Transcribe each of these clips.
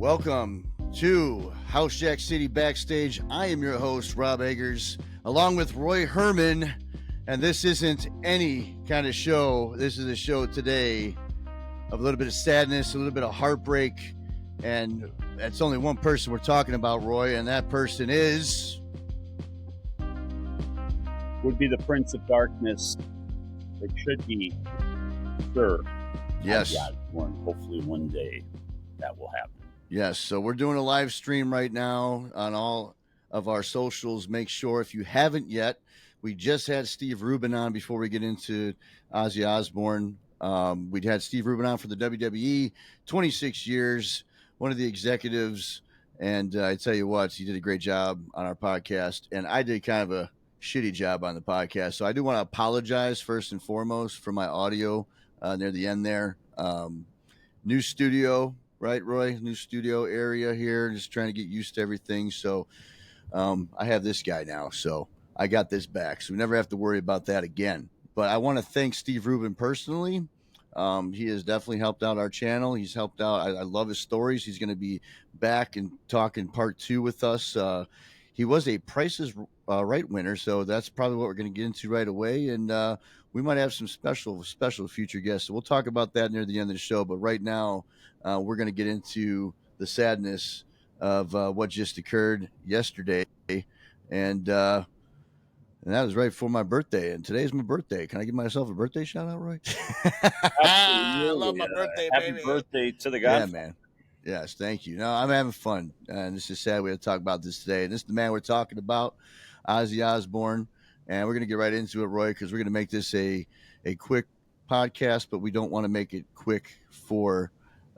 Welcome to House Jack City Backstage. I am your host, Rob Eggers, along with Roy Herman. And this isn't any kind of show. This is a show today of a little bit of sadness, a little bit of heartbreak. And that's only one person we're talking about, Roy, and that person is... would be the Prince of Darkness. It should be, sir. Yes. Hopefully one day that will happen. Yes, so we're doing a live stream right now on all of our socials. Make sure if you haven't yet, we just had Steve Rubin on before we get into Ozzy Osbourne. We'd had Steve Rubin on for the WWE, 26 years, one of the executives. And I tell you what, he did a great job on our podcast. And I did kind of a shitty job on the podcast. So I do want to apologize first and foremost for my audio near the end there. New studio. Right, Roy? New studio area here. Just trying to get used to everything. So I have this guy now. So I got this back. So we never have to worry about that again. But I want to thank Steve Rubin personally. He has definitely helped out our channel. He's helped out. I love his stories. He's going to be back and talking part 2 with us. He was a Price is Right winner. So that's probably what we're going to get into right away. And we might have some special future guests. So we'll talk about that near the end of the show. But right now, we're going to get into the sadness of what just occurred yesterday. And that was right before my birthday. And today's my birthday. Can I give myself a birthday shout out, Roy? I love my birthday, happy baby. birthday to the guy. Yeah, man. Yes, thank you. No, I'm having fun. And this is sad we have to talk about this today. And this is the man we're talking about, Ozzy Osbourne. And we're going to get right into it, Roy, because we're going to make this a quick podcast, but we don't want to make it quick for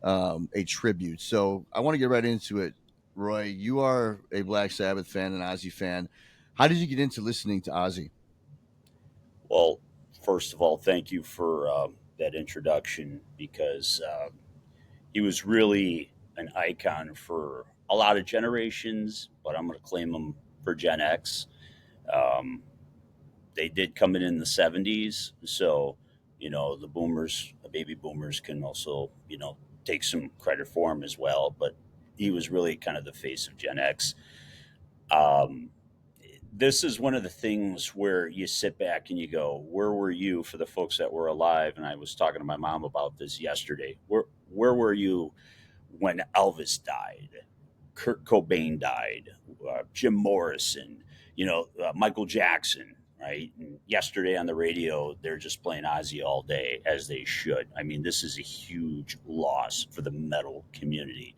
a tribute. So I want to get right into it. Roy, you are a Black Sabbath fan, an Ozzy fan. How did you get into listening to Ozzy? Well, first of all, thank you for that introduction, because he was really an icon for a lot of generations, but I'm going to claim him for Gen X. They did come in the 70s, so the boomers, the baby boomers, can also take some credit for him as well. But he was really kind of the face of Gen X. This is one of the things where you sit back and you go, where were you, for the folks that were alive? And I was talking to my mom about this yesterday. Where were you when Elvis died, Kurt Cobain died, Jim Morrison, Michael Jackson, right? And yesterday on the radio, they're just playing Ozzy all day, as they should. I mean, this is a huge loss for the metal community.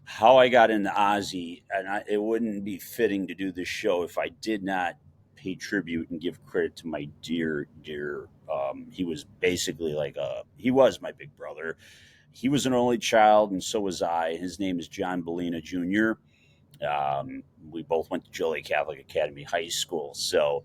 How I got into Ozzy, and it wouldn't be fitting to do this show if I did not pay tribute and give credit to my dear, he was basically he was my big brother. He was an only child, and so was I. His name is John Bellina Jr. We both went to Joliet Catholic Academy High School. So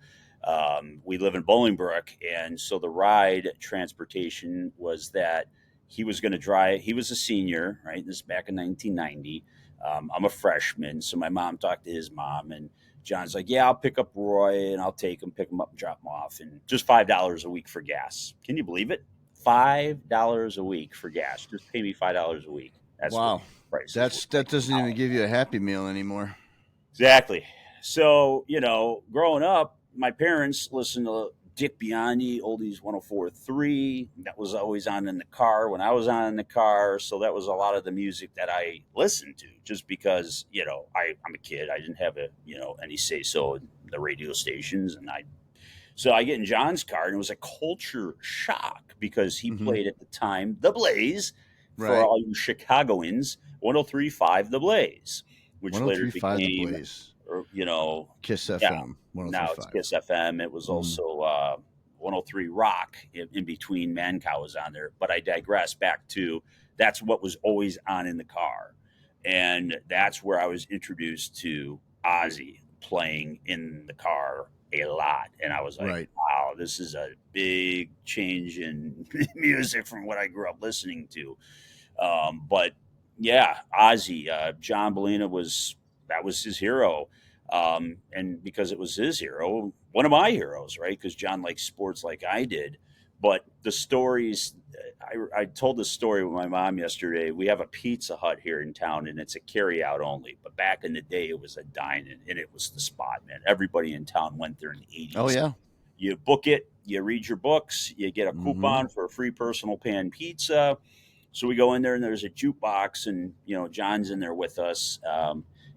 we live in Bolingbrook. And so the ride transportation was that he was going to drive. He was a senior, right? This is back in 1990. I'm a freshman. So my mom talked to his mom, and John's like, yeah, I'll pick up Roy and I'll take him, pick him up and drop him off. And just $5 a week for gas. Can you believe it? $5 a week for gas. Just pay me $5 a week. That's wow. Price. That doesn't even give you a Happy Meal anymore. Exactly. So, growing up, my parents listened to Dick Biondi, Oldies 104.3. That was always on in the car when I was on in the car. So that was a lot of the music that I listened to, just because, I'm a kid. I didn't have any say so in the radio stations. So I get in John's car, and it was a culture shock, because he played at the time The Blaze, for all you Chicagoans, 103.5 The Blaze, which later became The Blaze. Kiss FM. Yeah, now it's Kiss FM. It was also 103 Rock in between. Mancow was on there. But I digress back to, that's what was always on in the car. And that's where I was introduced to Ozzy playing in the car a lot. And I was like, wow, this is a big change in music from what I grew up listening to. But yeah, Ozzy, John Bellina was his hero. And because it was his hero, one of my heroes, right? Because John liked sports like I did. But the stories, I told this story with my mom yesterday. We have a Pizza Hut here in town, and it's a carry out only. But back in the day, it was a dine-in, and it was the spot, man. Everybody in town went there in the Oh 80s. yeah. You book it, you read your books, you get a Mm-hmm. coupon for a free personal pan pizza. So we go in there, and there's a jukebox, and John's in there with us.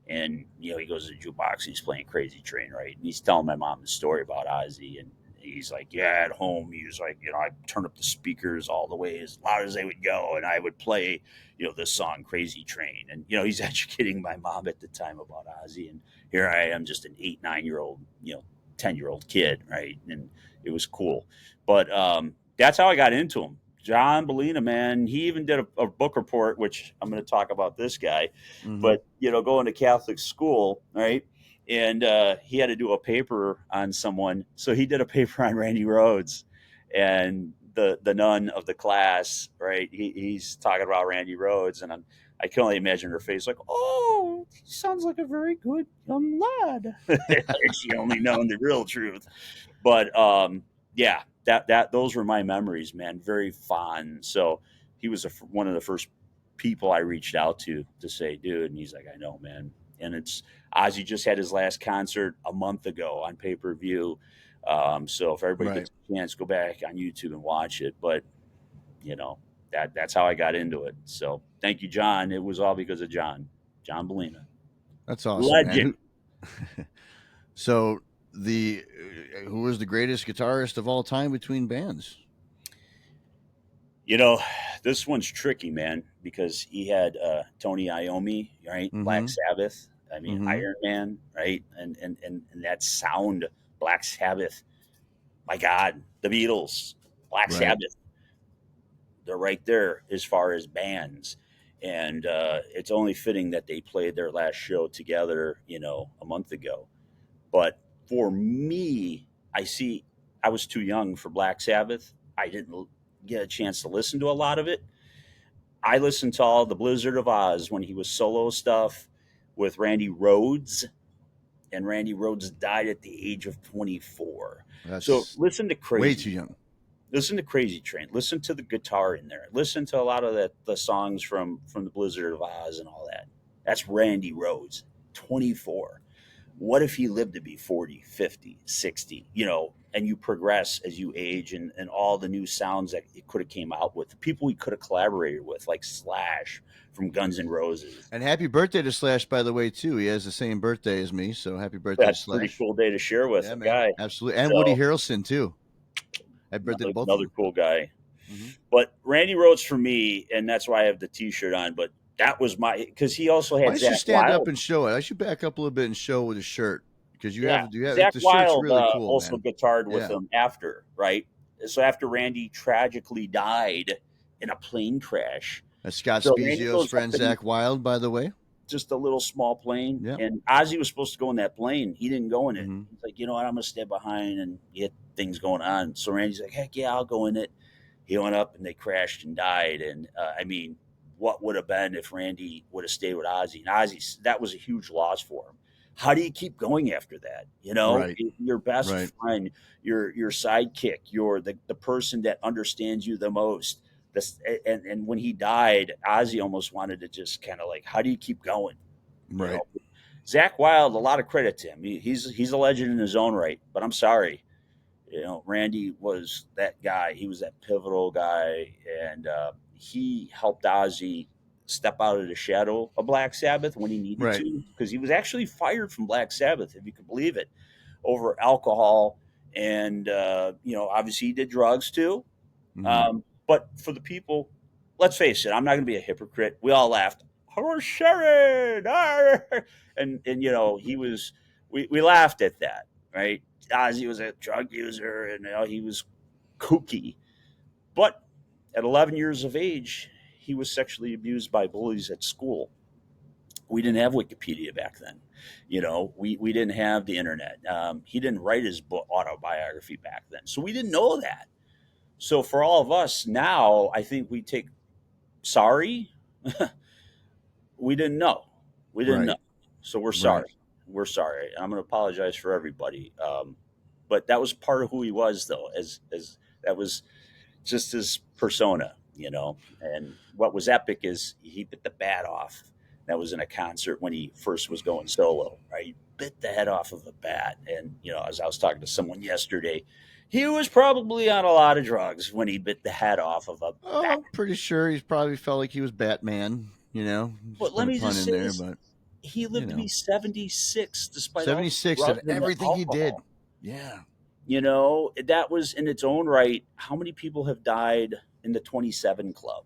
And he goes to the jukebox, and he's playing Crazy Train, right? And he's telling my mom the story about Ozzy, and he's like, yeah, at home, he was like, I turn up the speakers all the way as loud as they would go, and I would play, this song Crazy Train. And he's educating my mom at the time about Ozzy, and here I am, just an 8, 9-year-old, 10-year-old kid, right? And it was cool. But that's how I got into him. John Bellina, man, he even did a book report, which I'm going to talk about this guy. Mm-hmm. But going to Catholic school, right? And he had to do a paper on someone, so he did a paper on Randy Rhoads, and the nun of the class, right? He's talking about Randy Rhoads, and I can only imagine her face, like, "Oh, he sounds like a very good young lad." She only known the real truth. But yeah, that those were my memories, man. Very fond. So he was one of the first people I reached out to say, dude, and he's like, I know, man. And it's Ozzy just had his last concert a month ago on pay per view. So if everybody Right. gets a chance, go back on YouTube and watch it. But you know that's how I got into it. So thank you, John. It was all because of John Bellina, That's awesome, man. legend. So the who was the greatest guitarist of all time between bands? You know, this one's tricky, man, because he had Tony Iommi, right? Black Mm-hmm. Sabbath. I mean, Mm-hmm. Iron Man, right? And that sound, Black Sabbath. My God, the Beatles, Black Right. Sabbath. They're right there as far as bands, and it's only fitting that they played their last show together, a month ago. But for me, I was too young for Black Sabbath. I didn't get a chance to listen to a lot of it. I listened to all the Blizzard of Oz when he was solo stuff with Randy Rhoads, and Randy Rhoads died at the age of 24. So That's way too young. Listen to Crazy Train. Listen to the guitar in there. Listen to a lot of the songs from the Blizzard of Oz and all that. That's Randy Rhoads, 24. What if he lived to be 40, 50, 60, and you progress as you age, and all the new sounds that it could have came out with, the people he could have collaborated with, like Slash from Guns N' Roses. And happy birthday to Slash, by the way, too. He has the same birthday as me, so happy birthday to That's a pretty Slash. cool day to share with Yeah, a man, guy. absolutely. And Woody So Harrelson too. Happy birthday to both of another them. cool guy. Hmm. But Randy Rhoads for me, and that's why I have the T-shirt on. But that was because he also Why had don't you Zach stand up Wild. and show it? I should back up a little bit and show with a shirt because you Yeah, have you have Zach the shirt's Wild really cool, also man. guitared with Yeah. him after, right? So after Randy tragically died in a plane crash, That's Scott so Randy Spezio's goes up friend in Zach Wild, by the way. just a little small plane, Yeah. and Ozzy was supposed to go in that plane. He didn't go in it. Hmm. He's like, you know what, I'm gonna stay behind and get things going on. So Randy's like, heck yeah, I'll go in it. He went up and they crashed and died. And I mean, what would have been if Randy would have stayed with Ozzy? And Ozzy, that was a huge loss for him. How do you keep going after that? Right. Your best Right. friend, your sidekick, the person that understands you the most. This, and when he died, Ozzy almost wanted to just kind of like, how do you keep going? You Right. know, Zach Wild, a lot of credit to him. He's a legend in his own right. But I'm sorry, Randy was that guy. He was that pivotal guy, and he helped Ozzy step out of the shadow of Black Sabbath when he needed Right. to, because he was actually fired from Black Sabbath, if you could believe it, over alcohol, and obviously he did drugs too. Hmm. But for the people, let's face it, I'm not going to be a hypocrite. We all laughed. Oh, Sharon! Arr! And he was. We laughed at that, right? Ozzy was a drug user, and he was kooky. But at 11 years of age, he was sexually abused by bullies at school. We didn't have Wikipedia back then. We didn't have the internet. He didn't write his book autobiography back then, so we didn't know that. So for all of us now, I think we take sorry. We didn't know. We didn't know. Right. So we're Right. sorry. We're sorry. And I'm going to apologize for everybody. But that was part of who he was, though. As that was. just his persona, And what was epic is he bit the bat off. That was in a concert when he first was going solo, right? He bit the head off of a bat. And, as I was talking to someone yesterday, he was probably on a lot of drugs when he bit the head off of a Oh, bat. I'm pretty sure he's probably felt like he was Batman. But Just put let a me pun just in say there, this. but He you lived to be know, 76 despite all the 76 of drugs and the everything he did. alcohol. Yeah, That was in its own right. How many people have died in the 27 Club?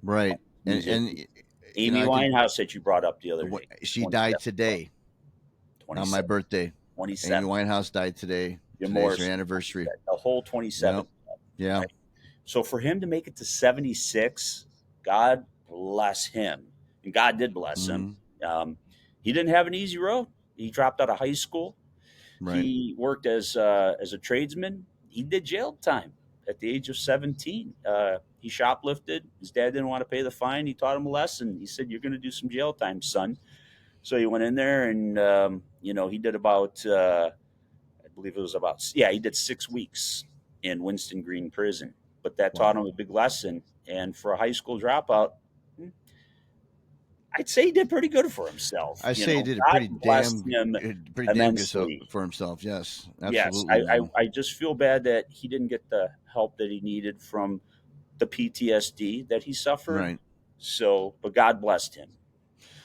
right. And Musicians. Amy I can. Winehouse that you brought up the other day. She died 27 Club. today on my 27. birthday. Amy 27. Winehouse died today. Jim Today's her Morrison. anniversary. The whole Yep. 27 Club. Yeah. Right? So for him to make it to 76, God bless him. And God did bless him. Hmm. Um, he didn't have an easy road. He dropped out of high school. Right. He worked as a tradesman. He did jail time at the age of 17. He shoplifted. His dad didn't want to pay the fine. He taught him a lesson. He said, "You're going to do some jail time, son." So he went in there, and he did about I believe it was about yeah, he did 6 weeks in Winston Green Prison. But that taught Wow. him a big lesson. And for a high school dropout, I'd say he did pretty good for himself. I say he did a God blessed him pretty damn good immensely. for himself. Yes, Yes, absolutely, man. I just feel bad that he didn't get the help that he needed from the PTSD that he suffered. Right. So, but God blessed him.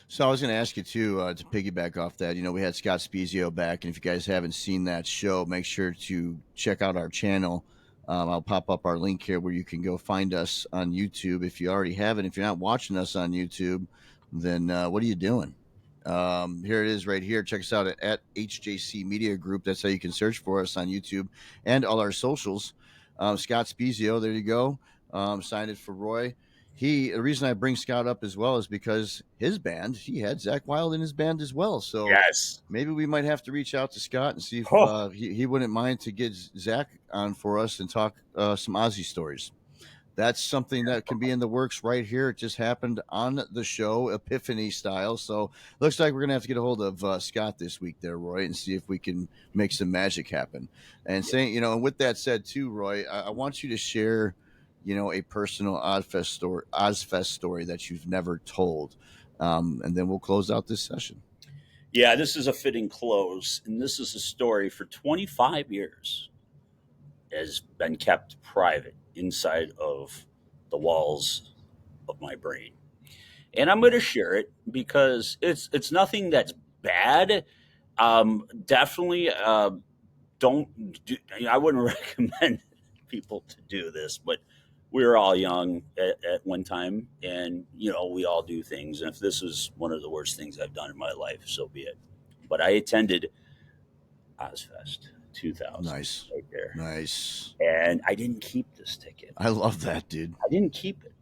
So I was going to ask you too to piggyback off that. We had Scott Spezio back, and if you guys haven't seen that show, make sure to check out our channel. I'll pop up our link here where you can go find us on YouTube. If you already have it, if you're not watching us on YouTube, then what are you doing? Here it is right here. Check us out at HJC Media Group. That's how you can search for us on YouTube and all our socials. Scott Spezio, there you go. Signed it for Roy. The reason I bring Scott up as well is because his band, he had Zach Wild in his band as well. So Yes. maybe we might have to reach out to Scott and see if Oh, he wouldn't mind to get Zach on for us and talk some Ozzy stories. That's something that can be in the works right here. It just happened on the show, Epiphany style. So looks like we're gonna have to get a hold of Scott this week, there, Roy, and see if we can make some magic happen. And yeah. saying, and with that said, too, Roy, I want you to share, a personal Ozfest story that you've never told, and then we'll close out this session. Yeah, this is a fitting close. And this is a story for 25 years has been kept private inside of the walls of my brain. And I'm going to share it because it's nothing that's bad. Definitely don't do, I wouldn't recommend people to do this, but we were all young at one time, and we all do things. And if this is one of the worst things I've done in my life, so be it. But I attended Ozfest 2000 Nice, right there, nice. and I didn't keep this ticket. I love that, dude. I didn't keep it,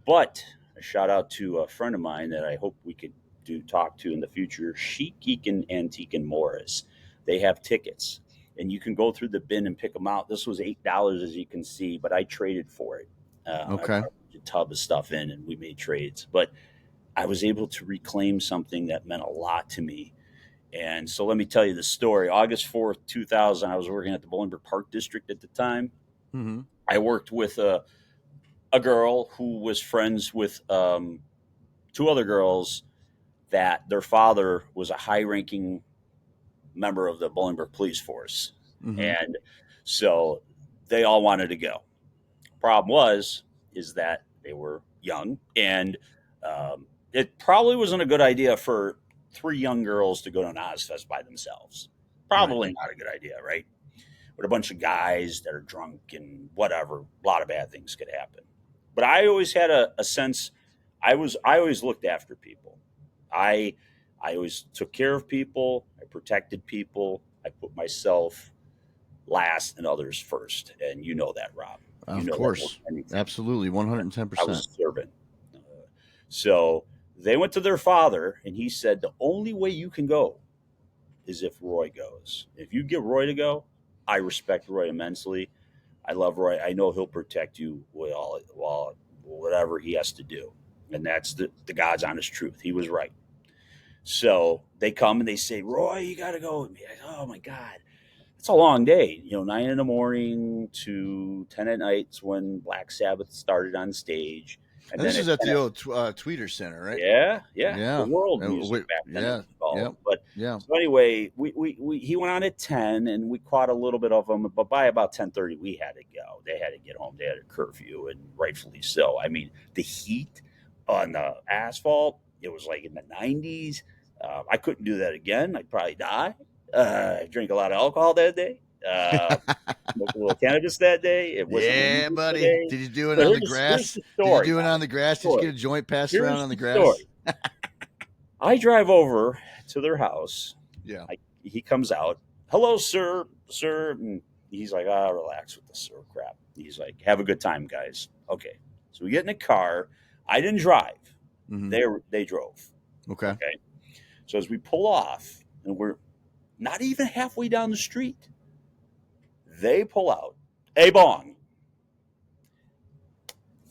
but a shout out to a friend of mine that I hope we could do talk to in the future, Chic Geek and Antique and Morris. They have tickets, and you can go through the bin and pick them out. This was $8, as you can see, but I traded for it. I Okay, brought a tub of stuff in, and we made trades. But I was able to reclaim something that meant a lot to me. And so let me tell you the story. August 4th, 2000, I was working at the Bolingbrook Park District at the time. mm-hmm. I worked with a girl who was friends with two other girls that their father was a high ranking member of the Bolingbrook Police Force. Mm-hmm. And so they all wanted to go. Problem was, is that they were young, and it probably wasn't a good idea for three young girls to go to an Ozfest by themselves. Right. Probably not a good idea, right? With a bunch of guys that are drunk and whatever, a lot of bad things could happen. But I always had a sense. I always looked after people. I I always took care of people. I protected people. I put myself last and others first. And you know that, Rob. You Of know that more course, than anything. absolutely, I 110%. was a servant. Uh, so they went to their father, and he said, "The only way you can go is if Roy goes. If you get Roy to go, I respect Roy immensely. I love Roy. I know he'll protect you with all whatever he has to do." And that's the God's honest truth. He was right. So they come and they say, "Roy, you got to go with me." Oh my God. it's a long day, 9 in the morning to 10 at night is when Black Sabbath started on stage. And And then this is at at 10 the old Tweeter Center, right? yeah, the Yeah. world music back then it Yeah. was called. Yep. But Yeah. so anyway, he went on at 10 and we caught a little bit of them, but by about 10:30 we had to go. They had to get home. They had a curfew, and rightfully so. I mean, the heat on the asphalt, it was like in the 90s. I couldn't do that again. I'd probably die. I drank a lot of alcohol that day. Smoked a little cannabis that day. It wasn't Yeah, legal buddy. today. Did you do it So on the here's grass? the Did you story, do it on Mike. the grass? Did you get a Story. joint passed around Here's on the the grass? story. I drive over to their house. Yeah. He comes out. Hello, sir, sir. And he's like, relax with the sir crap. He's like, have a good time, guys. Okay. So we get in the car. I didn't drive. Hmm. They drove. Okay. Okay. So as we pull off, and we're not even halfway down the street, they pull out a bong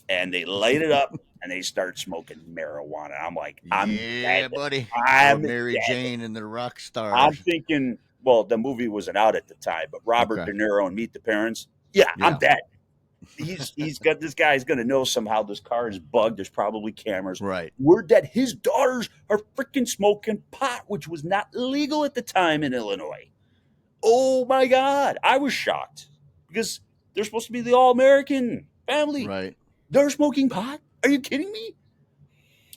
and they light it up and they start smoking marijuana. I'm like, I'm Yeah, dead. buddy. Old I'm Mary dead. Jane and the rock I'm stars. thinking, well, the movie wasn't out at the time, but Robert Okay. De Niro and Meet the Parents. Yeah, I'm Yeah. dead. He's got this guy's going to know somehow this car is bugged. There's probably cameras. Right. We're dead. His daughters are freaking smoking pot, which was not legal at the time in Illinois. Oh my God. I was shocked because they're supposed to be the all American family. Right. They're smoking pot. Are you kidding me?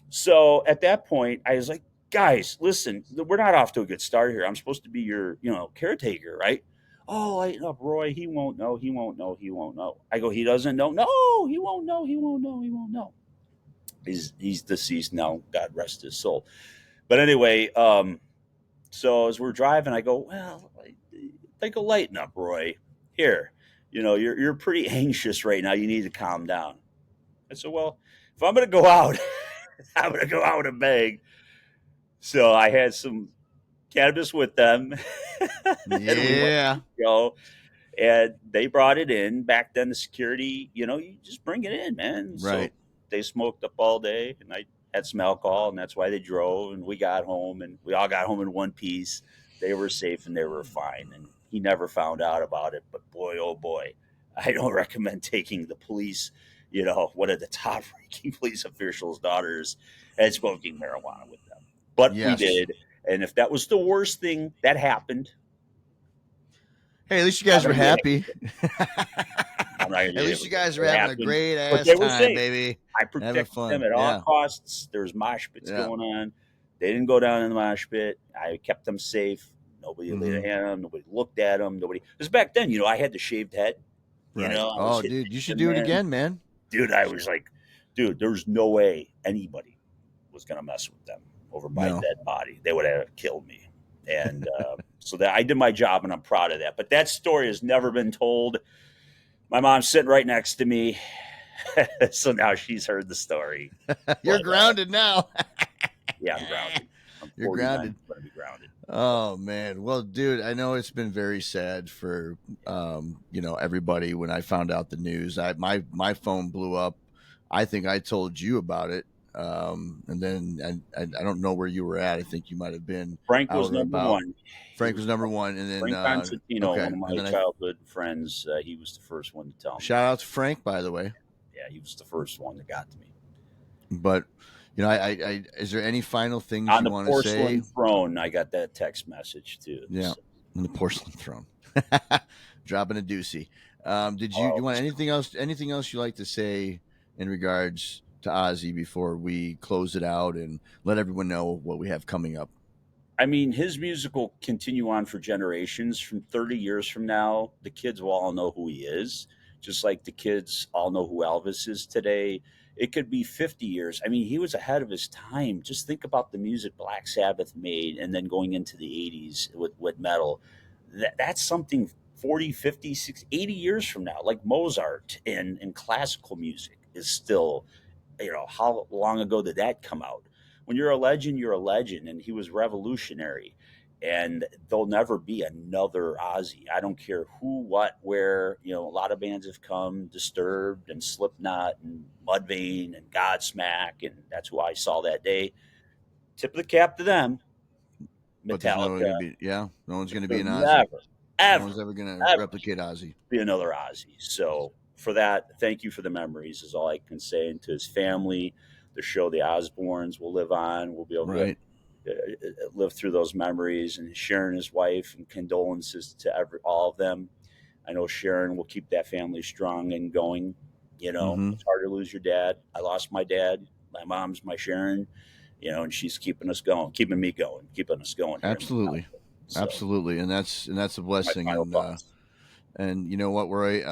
So at that point, I was like, guys, listen, we're not off to a good start here. I'm supposed to be your, caretaker, right? Oh, lighten up, Roy. He won't know. He won't know. He won't know. I go, he doesn't know. No, he won't know. He won't know. He won't know. He's deceased now. God rest his soul. But anyway, so as we're driving, I go, well, I go, lighten up, Roy. Here, you're pretty anxious right now. You need to calm down. I said, well, if I'm going to go out, I'm going to go out with a bang. So I had some cannabis with them, and we went Yeah. to go. And they brought it in. Back then, the security, you just bring it in, man. So Right. they smoked up all day, and I had some alcohol, and that's why they drove. And we got home, and we all got home in one piece. They were safe and they were fine. And he never found out about it. But boy, oh boy, I don't recommend taking the police, one of the top ranking police officials' daughters and smoking marijuana with them. But we Yes. did. And if that was the worst thing that happened, Hey, at least you I'm not guys were going to do happy. anything. I'm not going to At do least you anything. guys were It having a happened. great But ass they were time, safe. baby. I Having protected them fun. at all Yeah. costs. There was mosh pits Yeah. going on. They didn't go down in the mosh pit. I kept them safe. Nobody laid a Hmm. hand on them. Nobody looked at them. Nobody. Because back then, I had the shaved head. Right. I was Oh, hitting dude, the you should gym do it then. again, man. Dude, I was like, dude, there's no way anybody was going to mess with them over my No. dead body. They would have killed me. And so that I did my job, and I'm proud of that. But that story has never been told. My mom's sitting right next to me. So now she's heard the story. You're But grounded now. yeah, I'm grounded. I'm You're 49. grounded. I'm going to be grounded. Oh man. Well, dude, I know it's been very sad for everybody when I found out the news. My phone blew up. I think I told you about it. And then I don't know where you were at. I think you might have been Frank out was or number about. one. He Frank was was number one, and then Frank Constantino, okay, one of and my then I childhood friends. He was the first one to tell me. shout out to Frank, by the way. Yeah, he was the first one that got to me. But I is there any final things On you the want to porcelain say? throne, I got that text message too. Yeah, So, on the porcelain throne, dropping a doozy. Did you oh, want anything else? Anything else you like to say in regards to Ozzy before we close it out and let everyone know what we have coming up? I mean, his music will continue on for generations. From 30 years from now, the kids will all know who he is, just like the kids all know who Elvis is today. It could be 50 years. I mean, he was ahead of his time. Just think about the music Black Sabbath made and then going into the 80s with metal. That's something 40, 50, 60, 80 years from now, like Mozart and classical music is still, how long ago did that come out? When you're a legend, you're a legend, and he was revolutionary. And there'll never be another Ozzy. I don't care who, what, where. A lot of bands have come, Disturbed and Slipknot and Mudvayne and Godsmack, and that's who I saw that day. Tip of the cap to them. But there's no going Metallica, to be, yeah, no one's going to be they're an Ozzy. never, No ever, one's ever gonna ever replicate Ozzy. be another Ozzy. So for that, thank you for the memories is all I can say. And to his family, the show The Osbournes will live on. We'll be able to Right. live through those memories. And Sharon, his wife, and condolences to all of them. I know Sharon will keep that family strong and going. You know, Mm-hmm. it's hard to lose your dad. I lost my dad. My mom's my Sharon, and she's keeping us going, keeping me going, keeping us going here in this Absolutely. household. So, Absolutely. And that's a my blessing. final thoughts. And you know what, Roy?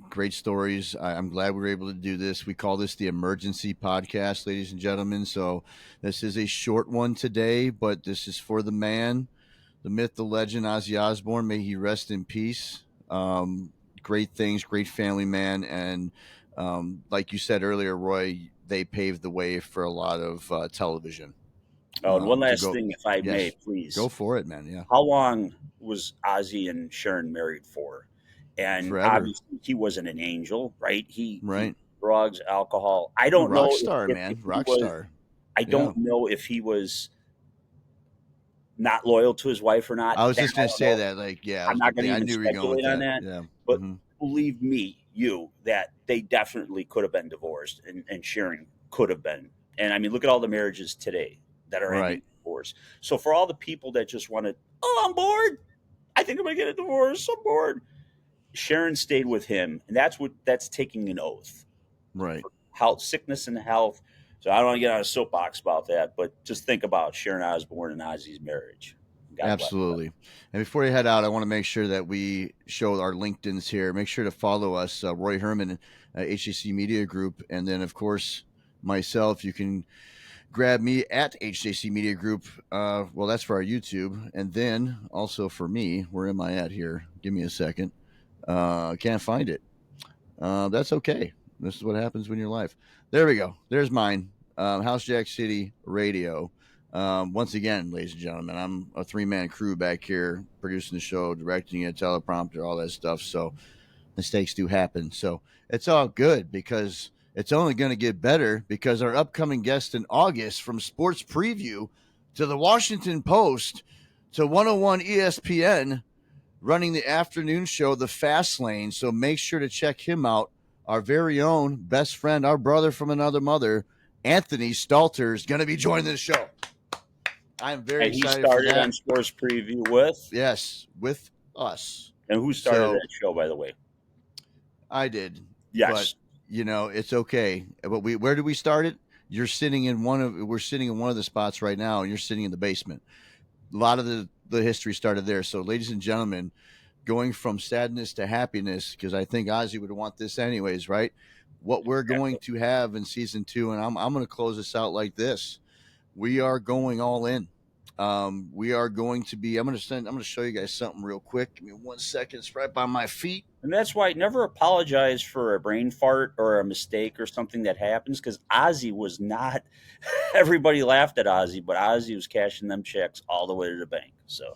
Great stories. I'm glad we were able to do this. We call this the emergency podcast, ladies and gentlemen. So this is a short one today, but this is for the man, the myth, the legend, Ozzy Osbourne. May he rest in peace. Great things, great family man. And like you said earlier, Roy, they paved the way for a lot of television. Oh, and one To last go, thing, if I may, yes, go please. for it, man. Yeah. How long was Ozzy and Sharon married for? And Forever. obviously, he wasn't an angel, right? He Right. drugs, alcohol. I Oh, don't rock know star, if man. he Rock was. star. I Yeah. don't know if he was not loyal to his wife or not. I was That just I gonna don't say know. that. Like, yeah, I I'm was not gonna going think. to I even knew you were going with speculate on that. that. Yeah. But Hmm. believe me, that they definitely could have been divorced, and Sharon could have been. And I mean, look at all the marriages today that are ending Right. in divorce. So for all the people that just wanted, oh, I'm bored. I think I'm going to get a divorce. I'm bored. Sharon stayed with him, and that's taking an oath Right. for health, sickness, and health. So I don't want to get on a soapbox about that, but just think about Sharon Osbourne and Ozzy's marriage. God bless them. Absolutely. And before you head out, I want to make sure that we show our LinkedIn's here. Make sure to follow us, Roy Herman, HCC Media Group, and then of course myself. You can grab me at HJC Media Group. Well, that's for our YouTube, and then also for me. Where am I at here? Give me a second. I can't find it. That's okay. This is what happens when you're live. There we go. There's mine. House Jack City Radio. Once again, ladies and gentlemen, I'm a 3-man crew back here producing the show, directing it, teleprompter, all that stuff. So mistakes do happen. So it's all good because it's only going to get better because our upcoming guest in August, from Sports Preview to the Washington Post to 101 ESPN, running the afternoon show, the Fastlane. So make sure to check him out. Our very own best friend, our brother from another mother, Anthony Stalter, is going to be joining the show. I'm very And he excited for started that. on Sports Preview with, Yes, with us. and who started So that show, by the way? I did, but Yes. it's okay. But where did we start it? We're sitting in one of the spots right now, and you're sitting in the basement. A lot of the history started there. So, ladies and gentlemen, going from sadness to happiness, because I think Ozzy would want this anyways, right? What we're going Exactly. to have in season 2, and I'm going to close this out like this: we are going all in. We are going to be. I'm going to show you guys something real quick. Give me 1 second. It's right by my feet. And that's why I never apologize for a brain fart or a mistake or something that happens, because Ozzy was not. Everybody laughed at Ozzy, but Ozzy was cashing them checks all the way to the bank. So,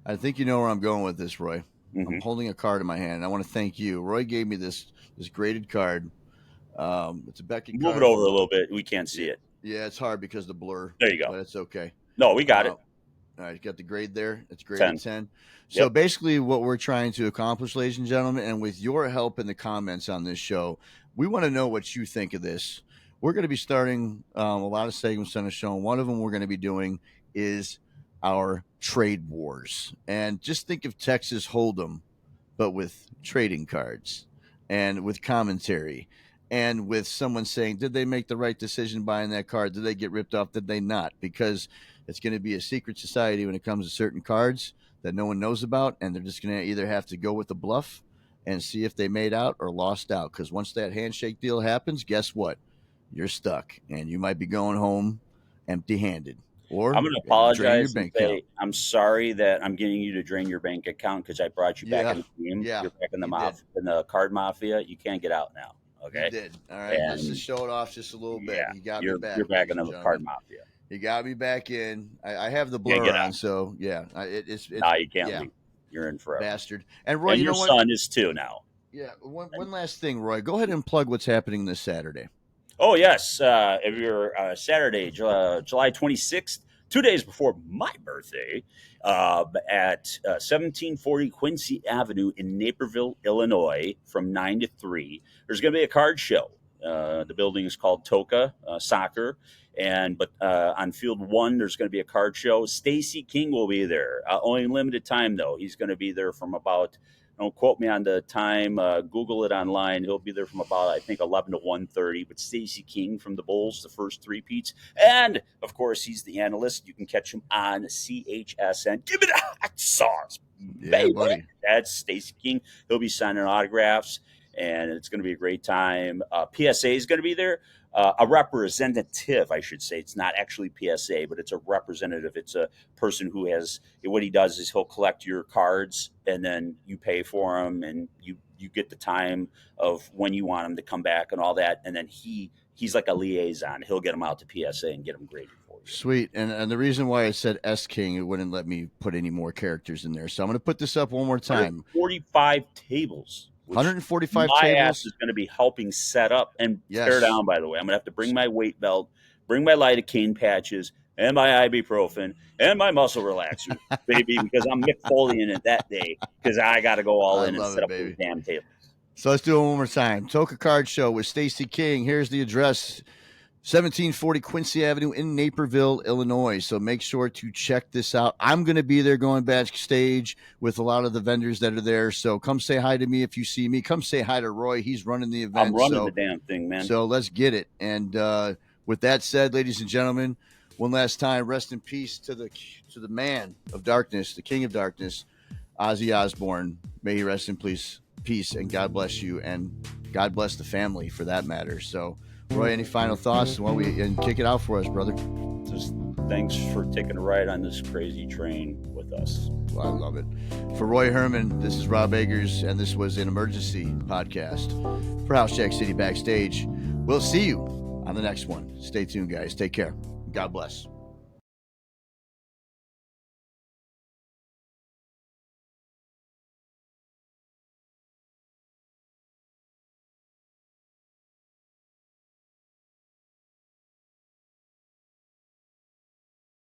I think you know where I'm going with this, Roy. I'm mhm. holding a card in my hand. I want to thank you. Roy gave me this graded card. It's a Beckett Move it card over a from. little bit. We can't Yeah, see it. yeah, it's hard because of the blur, There you go. but it's okay. No, we got Uh, it. All right, got the grade there. It's graded 10. 10. So Yep. basically, what we're trying to accomplish, ladies and gentlemen, and with your help in the comments on this show, we want to know what you think of this. We're going to be starting a lot of segments on the show. And one of them we're going to be doing is our trade wars. And just think of Texas Hold'em, but with trading cards and with commentary and with someone saying, did they make the right decision buying that card? Did they get ripped off? Did they not? Because it's going to be a secret society when it comes to certain cards that no one knows about. And they're just going to either have to go with the bluff and see if they made out or lost out. Because once that handshake deal happens, guess what? You're stuck and you might be going home empty handed I'm or going to drain your apologize and bank account. say I'm sorry that I'm getting you to drain your bank account because I brought you back Yeah. in the game. Yeah. You're back in the You did. in the card mafia. You can't get out now. You Okay. did. All right. Let's just And show it off just a little bit. yeah, He got me you're back, back ladies in and the card gentlemen. mafia. He got me back in. I have the Can't blur get out. on, so yeah, it's Now you can't yeah, leave. You're in forever. bastard. And Roy, And you your know what? son is too now. Yeah, one last thing, Roy. Go ahead and plug what's happening this Saturday. Oh yes, if you're Saturday, July 26th, 2 days before my birthday, at 1740 Quincy Avenue in Naperville, Illinois, from 9 to 3. There's going to be a card show. The building is called Toca Soccer, but on field 1 there's going to be a card show. Stacy King will be there. Only limited time though. He's going to be there from about, don't quote me on the time, Google it online. He'll be there from about, I think, 11 to 1:30. But Stacy King from the Bulls, the first three-peats. And, of course, he's the analyst. You can catch him on CHSN. Give me the hot sauce, Yeah, baby. buddy. That's Stacy King. He'll be signing autographs, and it's going to be a great time. PSA is going to be there. A representative, I should say. It's not actually PSA, but it's a representative. It's a person who has, what he does is he'll collect your cards, and then you pay for them, and you get the time of when you want him to come back and all that, and then he's like a liaison. He'll get them out to PSA and get them graded for you. Sweet. And the reason why I said S King, it wouldn't let me put any more characters in there. So I'm going to put this up one more time. 145 tables. 145 my tables. ass is going to be helping set up and Yes. tear down, by the way. I'm going to have to bring my weight belt, bring my lidocaine patches, and my ibuprofen, and my muscle relaxer, baby, because I'm Mick Foleying it that day, because I got to go all in and set up those damn tables. So let's do it one more time. Toca Card Show with Stacy King. Here's the address. 1740 Quincy Avenue in Naperville, Illinois. So make sure to check this out. I'm going to be there going backstage with a lot of the vendors that are there. So come say hi to me if you see me. Come say hi to Roy. He's running the event. I'm running the damn thing, man. So let's get it. And with that said, ladies and gentlemen, one last time, rest in peace to the man of darkness, the king of darkness, Ozzy Osbourne. May he rest in peace, and God bless you, and God bless the family for that matter. So, Roy, any final thoughts while we kick it out for us, brother? Just thanks for taking a ride on this crazy train with us. Well, I love it. For Roy Herman, this is Rob Eggers, and this was an emergency podcast for House Jack City Backstage. We'll see you on the next one. Stay tuned, guys. Take care. God bless.